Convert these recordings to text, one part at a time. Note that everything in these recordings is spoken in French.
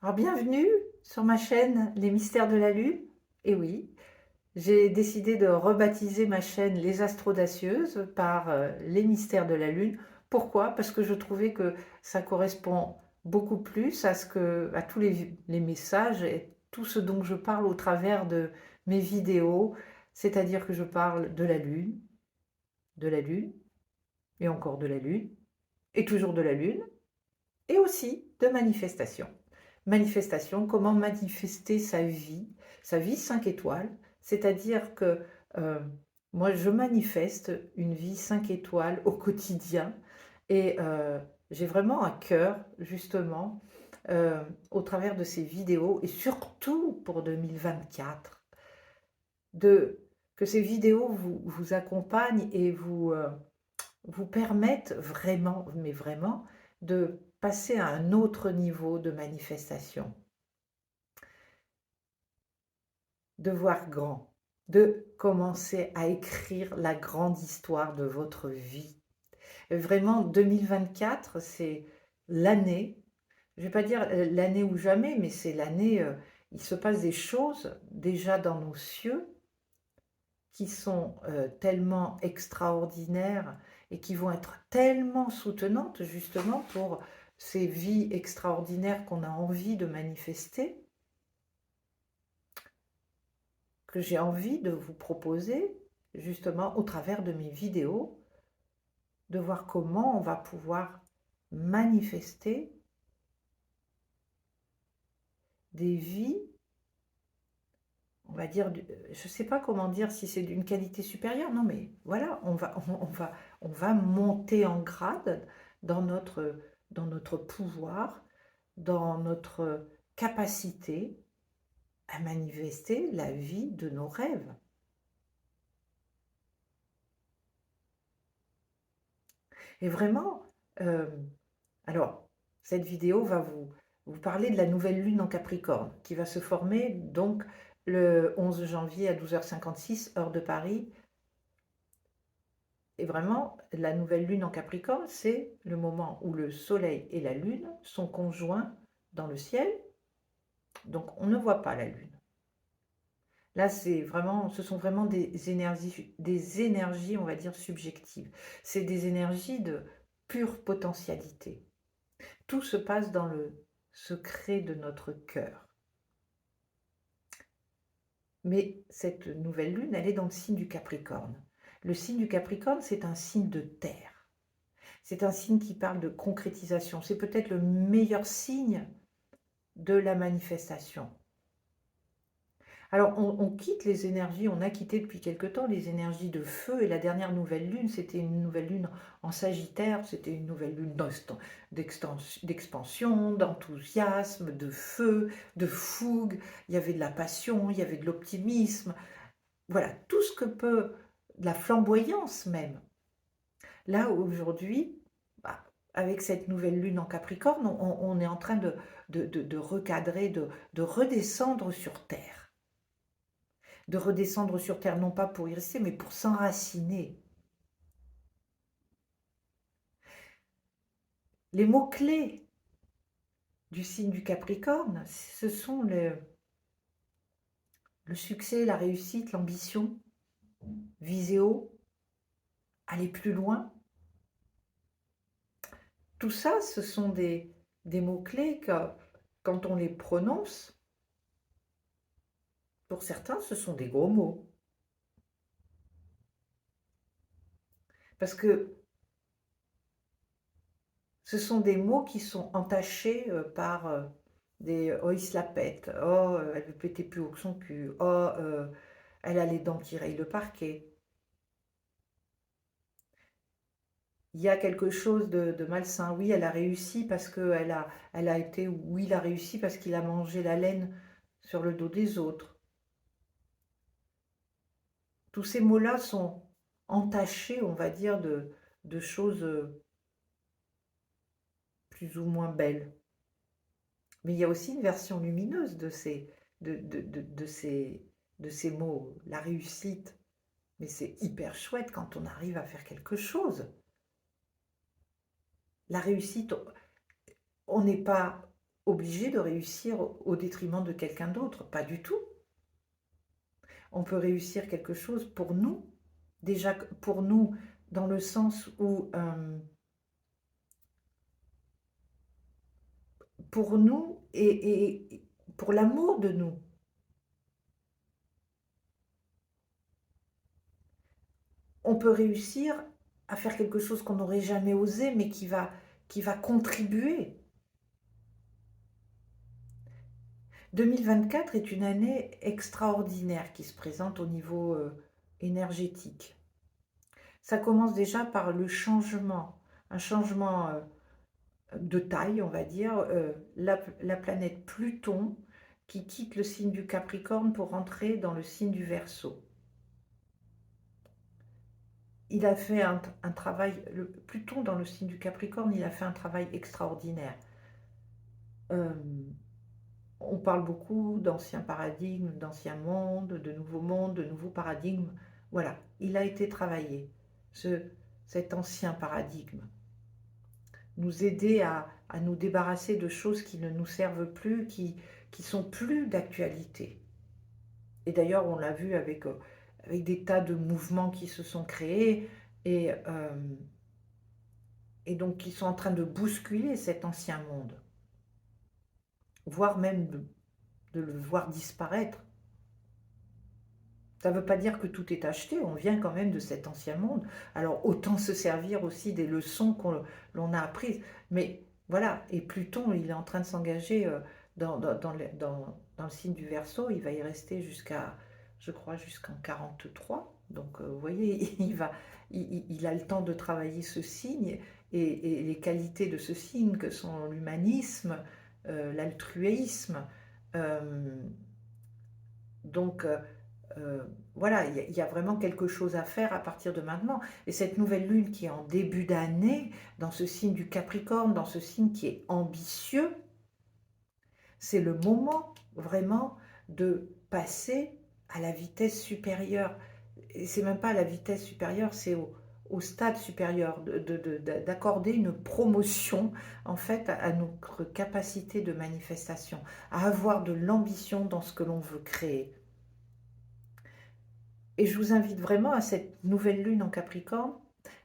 Alors bienvenue sur ma chaîne Les Mystères de la Lune. Et oui, j'ai décidé de rebaptiser ma chaîne Les Astrodacieuses par Les Mystères de la Lune. Pourquoi? Parce que je trouvais que ça correspond beaucoup plus à tous les messages et tout ce dont je parle au travers de mes vidéos. C'est-à-dire que je parle de la Lune, et encore de la Lune, et toujours de la Lune, et aussi de manifestation. Manifestation, comment manifester sa vie 5 étoiles, c'est-à-dire que euh, moi je manifeste une vie 5 étoiles au quotidien et j'ai vraiment à cœur justement au travers de ces vidéos et surtout pour 2024 de, que ces vidéos vous accompagnent et vous permettent vraiment, mais vraiment, de passer à un autre niveau de manifestation, de voir grand, de commencer à écrire la grande histoire de votre vie. Vraiment, 2024, c'est l'année, je ne vais pas dire l'année ou jamais, mais c'est l'année, il se passe des choses déjà dans nos cieux qui sont tellement extraordinaires et qui vont être tellement soutenantes justement pour ces vies extraordinaires qu'on a envie de manifester, que j'ai envie de vous proposer justement au travers de mes vidéos, de voir comment on va pouvoir manifester des vies, on va dire, je ne sais pas comment dire si c'est d'une qualité supérieure, non mais voilà, on va monter en grade dans dans notre pouvoir, dans notre capacité à manifester la vie de nos rêves. Et vraiment, euh, alors, cette vidéo va vous parler de la nouvelle lune en Capricorne, qui va se former donc le 11 janvier à 12h56, heure de Paris. Et vraiment, la nouvelle lune en Capricorne, c'est le moment où le Soleil et la Lune sont conjoints dans le ciel, donc on ne voit pas la Lune. Là, ce sont vraiment des énergies, on va dire, subjectives. C'est des énergies de pure potentialité. Tout se passe dans le secret de notre cœur. Mais cette nouvelle lune, elle est dans le signe du Capricorne. Le signe du Capricorne, c'est un signe de terre. C'est un signe qui parle de concrétisation. C'est peut-être le meilleur signe de la manifestation. Alors, on quitte les énergies, on a quitté depuis quelque temps les énergies de feu, et la dernière nouvelle lune, c'était une nouvelle lune en Sagittaire, c'était une nouvelle lune d'expansion, d'enthousiasme, de feu, de fougue, il y avait de la passion, il y avait de l'optimisme, voilà, tout ce que peut, de la flamboyance même. Là, aujourd'hui, bah, avec cette nouvelle lune en Capricorne, on est en train de recadrer, de redescendre sur Terre. De redescendre sur Terre, non pas pour y rester, mais pour s'enraciner. Les mots-clés du signe du Capricorne, ce sont le succès, la réussite, l'ambition, viser haut, aller plus loin. Tout ça, ce sont des mots-clés que, quand on les prononce, pour certains, ce sont des gros mots. Parce que ce sont des mots qui sont entachés par des «oh, il se la pète», «oh, elle veut péter plus haut que son cul», «oh, elle a les dents qui rayent le parquet». Il y a quelque chose de malsain. Oui, elle a réussi parce elle a été, oui, il a réussi parce qu'il a mangé la laine sur le dos des autres. Tous ces mots-là sont entachés, on va dire, de choses plus ou moins belles. Mais il y a aussi une version lumineuse de ces mots, la réussite. Mais c'est hyper chouette quand on arrive à faire quelque chose. La réussite, on n'est pas obligé de réussir au détriment de quelqu'un d'autre, pas du tout. On peut réussir quelque chose pour nous, déjà pour nous, dans le sens où, pour nous et pour l'amour de nous. On peut réussir à faire quelque chose qu'on n'aurait jamais osé, mais qui va contribuer. 2024 est une année extraordinaire qui se présente au niveau énergétique. Ça commence déjà par le changement, un changement de taille, on va dire, la planète Pluton qui quitte le signe du Capricorne pour entrer dans le signe du Verseau. Il a fait un travail, Pluton dans le signe du Capricorne, il a fait un travail extraordinaire. On parle beaucoup d'anciens paradigmes, d'anciens mondes, de nouveaux paradigmes. Voilà, il a été travaillé, cet ancien paradigme. Nous aider à nous débarrasser de choses qui ne nous servent plus, qui sont plus d'actualité. Et d'ailleurs, on l'a vu avec des tas de mouvements qui se sont créés et donc qui sont en train de bousculer cet ancien monde, voire même de le voir disparaître. Ça ne veut pas dire que tout est acheté, on vient quand même de cet ancien monde. Alors autant se servir aussi des leçons l'on a apprises. Mais voilà, et Pluton, il est en train de s'engager dans le signe du Verseau, il va y rester je crois, jusqu'en 43. Donc vous voyez, il a le temps de travailler ce signe et les qualités de ce signe que sont l'humanisme, l'altruisme. euh, donc, voilà, il y a vraiment quelque chose à faire à partir de maintenant. Et cette nouvelle lune qui est en début d'année, dans ce signe du Capricorne, dans ce signe qui est ambitieux, c'est le moment vraiment de passer à la vitesse supérieure. Et c'est même pas à la vitesse supérieure, c'est au stade supérieur, d'accorder une promotion en fait à notre capacité de manifestation, à avoir de l'ambition dans ce que l'on veut créer. Et je vous invite vraiment à cette nouvelle lune en Capricorne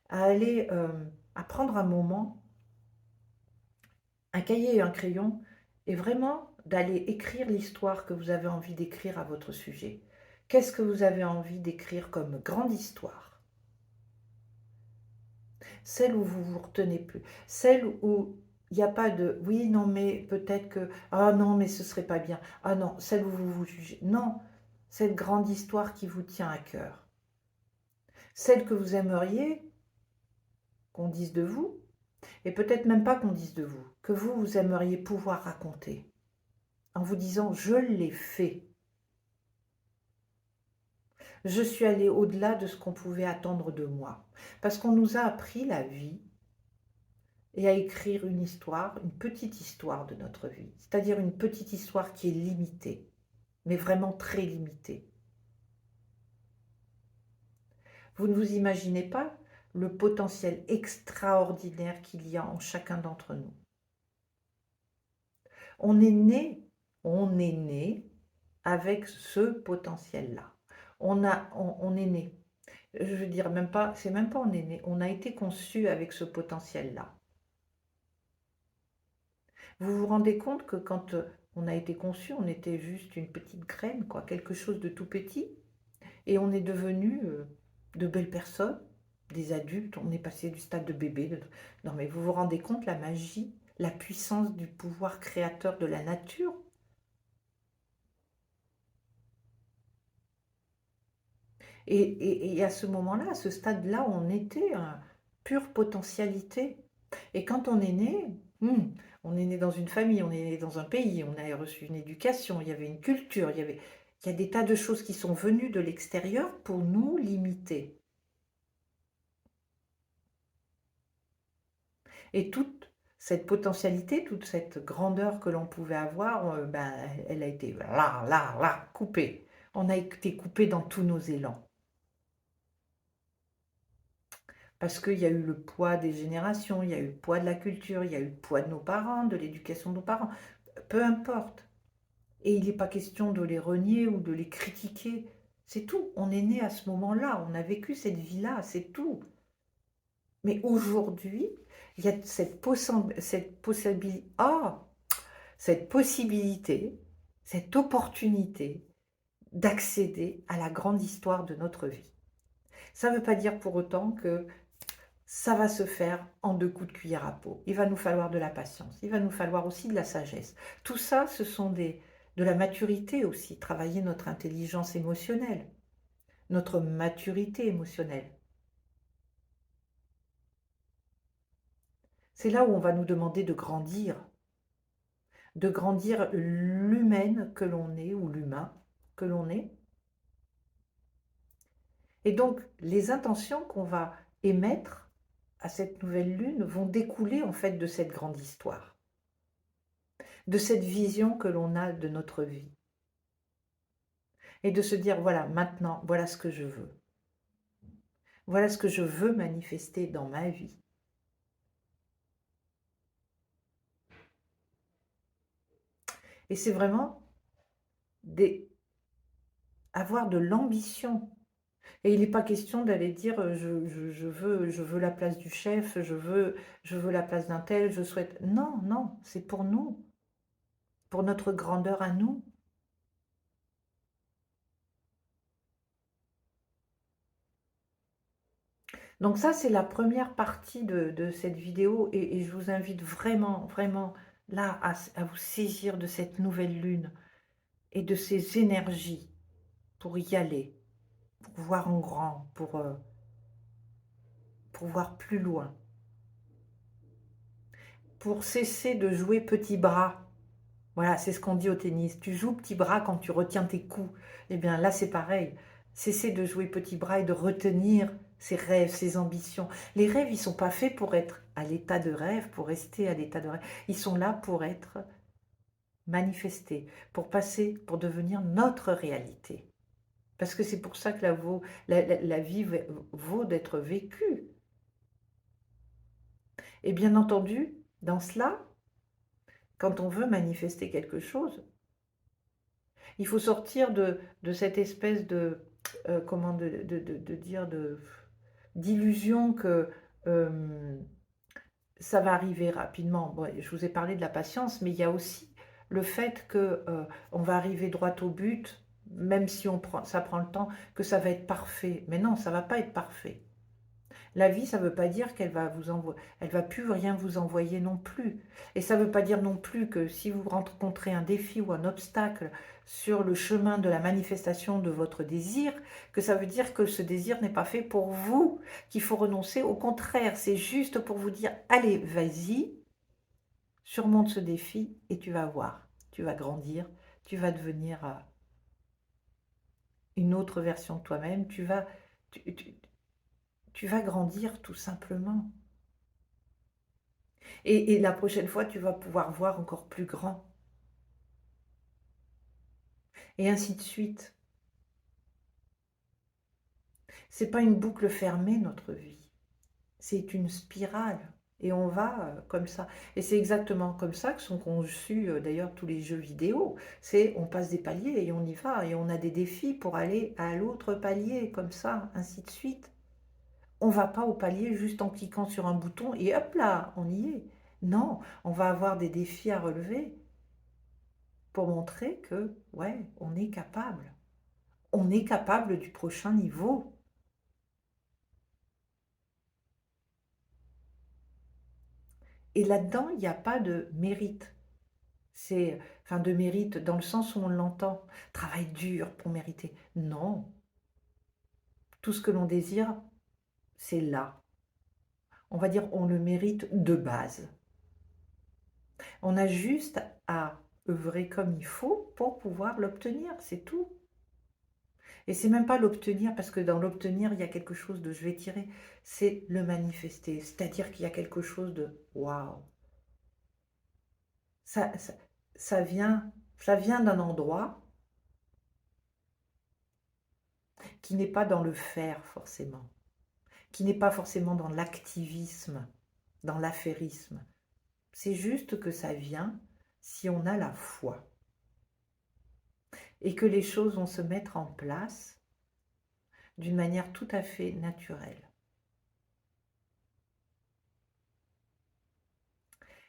à aller, à prendre un moment, un cahier et un crayon, et vraiment d'aller écrire l'histoire que vous avez envie d'écrire à votre sujet. Qu'est-ce que vous avez envie d'écrire comme grande histoire? Celle où vous vous retenez plus, celle où il n'y a pas de oui, non, mais peut-être que ah non, mais ce serait pas bien. Ah non, celle où vous vous jugez. Non, cette grande histoire qui vous tient à cœur. Celle que vous aimeriez qu'on dise de vous, et peut-être même pas qu'on dise de vous, que vous aimeriez pouvoir raconter, en vous disant je l'ai fait. Je suis allée au-delà de ce qu'on pouvait attendre de moi. Parce qu'on nous a appris la vie et à écrire une histoire, une petite histoire de notre vie. C'est-à-dire une petite histoire qui est limitée, mais vraiment très limitée. Vous ne vous imaginez pas le potentiel extraordinaire qu'il y a en chacun d'entre nous. On est né avec ce potentiel-là. On est né. Je veux dire, même pas, c'est même pas on est né, on a été conçu avec ce potentiel-là. Vous vous rendez compte que quand on a été conçu, on était juste une petite graine, quoi, quelque chose de tout petit, et on est devenu de belles personnes, des adultes, on est passé du stade de bébé. Non mais vous vous rendez compte la magie, la puissance du pouvoir créateur de la nature? Et à ce moment-là, à ce stade-là, on était pure potentialité. Et quand on est né, on est né dans une famille, on est né dans un pays, on a reçu une éducation, il y avait une culture, il y a des tas de choses qui sont venues de l'extérieur pour nous limiter. Et toute cette potentialité, toute cette grandeur que l'on pouvait avoir, ben, elle a été là, coupée. On a été coupé dans tous nos élans. Parce qu'il y a eu le poids des générations, il y a eu le poids de la culture, il y a eu le poids de nos parents, de l'éducation de nos parents. peu importe. Et il n'est pas question de les renier ou de les critiquer. C'est tout. On est né à ce moment-là, on a vécu cette vie-là, c'est tout. Mais aujourd'hui, il y a cette possibilité, cette opportunité d'accéder à la grande histoire de notre vie. Ça ne veut pas dire pour autant que ça va se faire en 2 coups de cuillère à peau. Il va nous falloir de la patience, il va nous falloir aussi de la sagesse. Tout ça, ce sont de la maturité aussi, travailler notre intelligence émotionnelle, notre maturité émotionnelle. C'est là où on va nous demander de grandir l'humaine que l'on est ou l'humain que l'on est. Et donc, les intentions qu'on va émettre à cette nouvelle lune vont découler en fait de cette grande histoire, de cette vision que l'on a de notre vie. Et de se dire, voilà, maintenant, voilà ce que je veux. Voilà ce que je veux manifester dans ma vie. Et c'est vraiment avoir de l'ambition. Et il n'est pas question d'aller dire je veux la place du chef, je veux la place d'un tel, je souhaite. Non, non, c'est pour nous, pour notre grandeur à nous. Donc ça, c'est la première partie de cette vidéo et je vous invite vraiment, vraiment là à vous saisir de cette nouvelle lune et de ces énergies pour y aller, pour voir en grand, pour voir plus loin, pour cesser de jouer petit bras. Voilà, c'est ce qu'on dit au tennis. Tu joues petit bras quand tu retiens tes coups. Eh bien là, c'est pareil. Cesser de jouer petit bras et de retenir ses rêves, ses ambitions. Les rêves, ils ne sont pas faits pour être à l'état de rêve, pour rester à l'état de rêve. Ils sont là pour être manifestés, pour passer, pour devenir notre réalité. Parce que c'est pour ça que la vie vaut d'être vécue. Et bien entendu, dans cela, quand on veut manifester quelque chose, il faut sortir de cette espèce comment dire, d'illusion que ça va arriver rapidement. Bon, je vous ai parlé de la patience, mais il y a aussi le fait que on va arriver droit au but, même si ça prend le temps, que ça va être parfait. Mais non, ça ne va pas être parfait. La vie, ça ne veut pas dire qu'elle va elle va plus rien vous envoyer non plus. Et ça ne veut pas dire non plus que si vous rencontrez un défi ou un obstacle sur le chemin de la manifestation de votre désir, que ça veut dire que ce désir n'est pas fait pour vous, qu'il faut renoncer. Au contraire, c'est juste pour vous dire, allez, vas-y, surmonte ce défi et tu vas voir, tu vas grandir, tu vas devenir une autre version de toi-même, tu vas grandir tout simplement. Et la prochaine fois, tu vas pouvoir voir encore plus grand. Et ainsi de suite. C'est pas une boucle fermée, notre vie. C'est une spirale. Et on va comme ça. Et c'est exactement comme ça que sont conçus d'ailleurs tous les jeux vidéo. C'est on passe des paliers et on y va. Et on a des défis pour aller à l'autre palier, comme ça, ainsi de suite. On va pas au palier juste en cliquant sur un bouton et hop là, on y est. Non, on va avoir des défis à relever pour montrer que, ouais, on est capable. On est capable du prochain niveau. Et là-dedans, il n'y a pas de mérite. Enfin, de mérite dans le sens où on l'entend. Travail dur pour mériter. Non. Tout ce que l'on désire, c'est là. On va dire, on le mérite de base. On a juste à œuvrer comme il faut pour pouvoir l'obtenir, c'est tout. Et c'est même pas l'obtenir, parce que dans l'obtenir, il y a quelque chose de je vais tirer, c'est le manifester. C'est-à-dire qu'il y a quelque chose de waouh. Ça, ça, ça vient d'un endroit qui n'est pas dans le faire forcément, qui n'est pas forcément dans l'activisme, dans l'affairisme. C'est juste que ça vient si on a la foi et que les choses vont se mettre en place d'une manière tout à fait naturelle.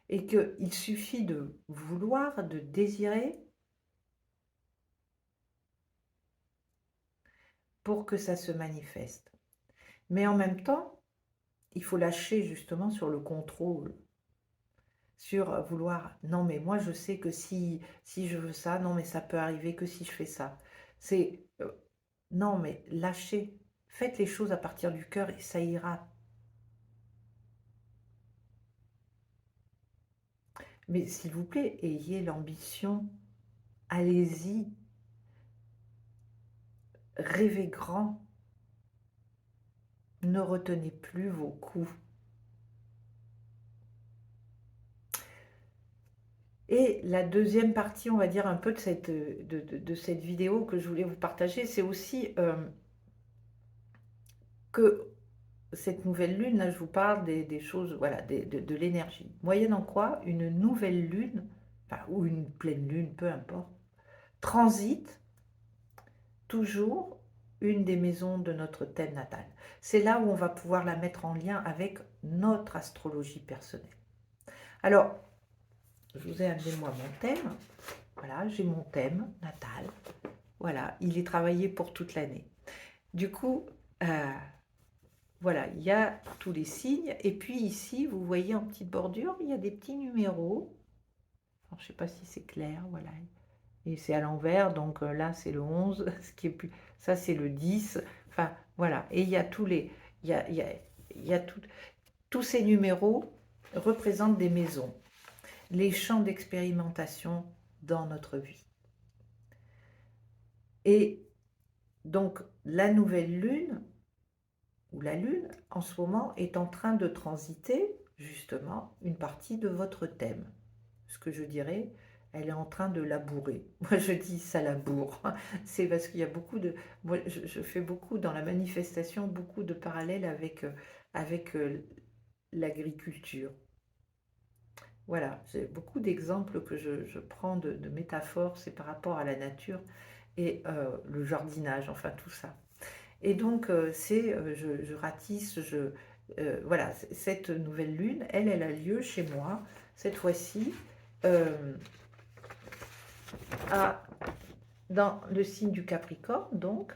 Et qu'il suffit de vouloir, de désirer pour que ça se manifeste. Mais en même temps, il faut lâcher justement sur le contrôle, sur vouloir, non mais moi je sais que si je veux ça, non mais ça peut arriver que si je fais ça. C'est, non mais lâchez, faites les choses à partir du cœur et ça ira. Mais s'il vous plaît, ayez l'ambition, allez-y, rêvez grand, ne retenez plus vos coups. Et la deuxième partie, on va dire, un peu de cette vidéo que je voulais vous partager, c'est aussi que cette nouvelle lune, là je vous parle des choses, voilà, de l'énergie. Moyennant quoi, une nouvelle lune, enfin, ou une pleine lune, peu importe, transite toujours une des maisons de notre thème natal. C'est là où on va pouvoir la mettre en lien avec notre astrologie personnelle. Alors, je vous ai amené moi mon thème. Voilà, j'ai mon thème natal. Voilà, il est travaillé pour toute l'année. Du coup, voilà, il y a tous les signes. Et puis ici, vous voyez en petite bordure, il y a des petits numéros. Alors, je ne sais pas si c'est clair, voilà. Et c'est à l'envers, donc là, c'est le 11, ce qui est plus... ça, c'est le 10. Enfin, voilà. Et il y a tous les... il y a tous ces numéros représentent des maisons, les champs d'expérimentation dans notre vie. Et donc, la nouvelle lune, ou la lune, en ce moment, est en train de transiter, justement, une partie de votre thème. Ce que je dirais, elle est en train de labourer. Moi, je dis ça laboure. C'est parce qu'il y a beaucoup de... Moi, je fais beaucoup, dans la manifestation, beaucoup de parallèles avec l'agriculture. Voilà, j'ai beaucoup d'exemples que je prends de métaphores, c'est par rapport à la nature et le jardinage, enfin tout ça. Et donc, je ratisse, voilà, cette nouvelle lune, elle a lieu chez moi, cette fois-ci, euh, dans le signe du Capricorne, donc,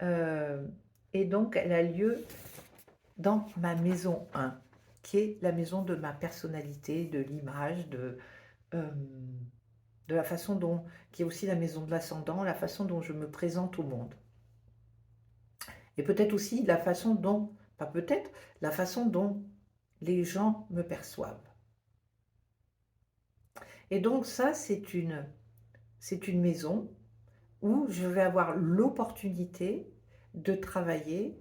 euh, et donc elle a lieu dans ma maison 1, qui est la maison de ma personnalité, de l'image, euh, de la façon dont, qui est aussi la maison de l'ascendant, la façon dont je me présente au monde. Et peut-être aussi la façon dont, pas peut-être, la façon dont les gens me perçoivent. Et donc ça, c'est une maison où je vais avoir l'opportunité de travailler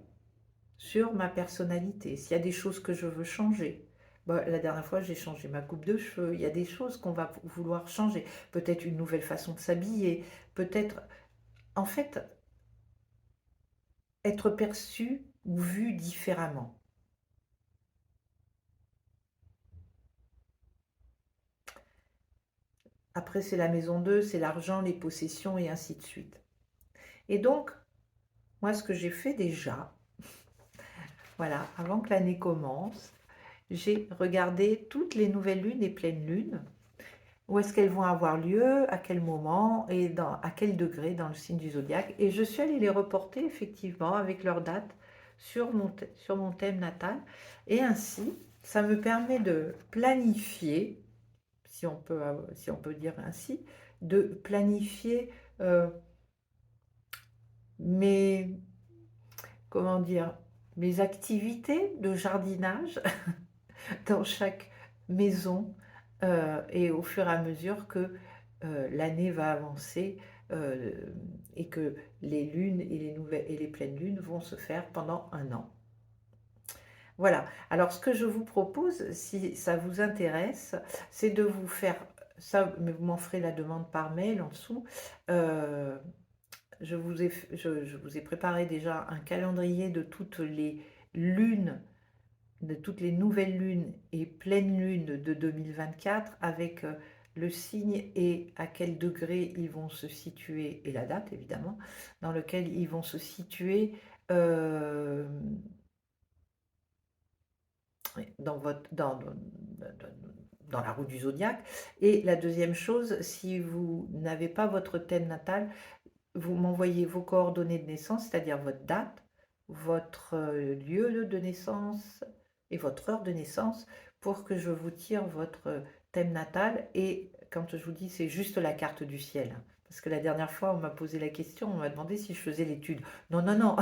sur ma personnalité. S'il y a des choses que je veux changer, bon, la dernière fois j'ai changé ma coupe de cheveux, il y a des choses qu'on va vouloir changer, peut-être une nouvelle façon de s'habiller, peut-être, en fait, être perçu ou vu différemment. Après, c'est la maison 2, c'est l'argent, les possessions et ainsi de suite. Et donc, moi, ce que j'ai fait déjà, voilà, avant que l'année commence, j'ai regardé toutes les nouvelles lunes et pleines lunes, où est-ce qu'elles vont avoir lieu, à quel moment et à quel degré dans le signe du zodiaque. Et je suis allée les reporter effectivement avec leur date sur mon thème natal. Et ainsi, ça me permet de planifier, si on peut dire ainsi, de planifier euh, mes, comment dire, mes activités de jardinage dans chaque maison et au fur et à mesure que l'année va avancer euh, et que les lunes et les nouvelles et les pleines lunes vont se faire pendant un an. Voilà. Alors ce que je vous propose, si ça vous intéresse, c'est de vous faire ça, mais vous m'en ferez la demande par mail en dessous. Euh, je vous ai préparé déjà un calendrier de toutes les lunes, de toutes les nouvelles lunes et pleines lunes de 2024 avec le signe et à quel degré ils vont se situer, et la date évidemment, dans lequel ils vont se situer dans votre dans la roue du zodiaque. Et la deuxième chose, si vous n'avez pas votre thème natal, vous m'envoyez vos coordonnées de naissance, c'est-à-dire votre date, votre lieu de naissance et votre heure de naissance pour que je vous tire votre thème natal. Et quand je vous dis, c'est juste la carte du ciel, hein. Parce que la dernière fois, on m'a posé la question, on m'a demandé si je faisais l'étude. Non, non, non,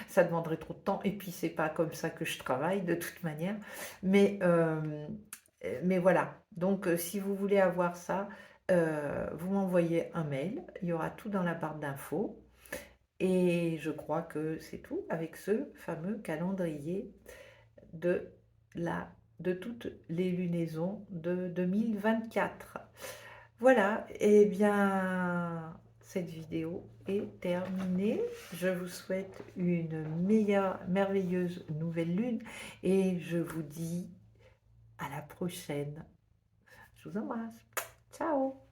ça demanderait trop de temps. Et puis, c'est pas comme ça que je travaille de toute manière. Mais, mais voilà. Donc, si vous voulez avoir ça, vous m'envoyez un mail. Il y aura tout dans la barre d'infos. Et je crois que c'est tout avec ce fameux calendrier de, de toutes les lunaisons de 2024. Voilà, et bien cette vidéo est terminée. Je vous souhaite une merveilleuse nouvelle lune et je vous dis à la prochaine. Je vous embrasse. Ciao.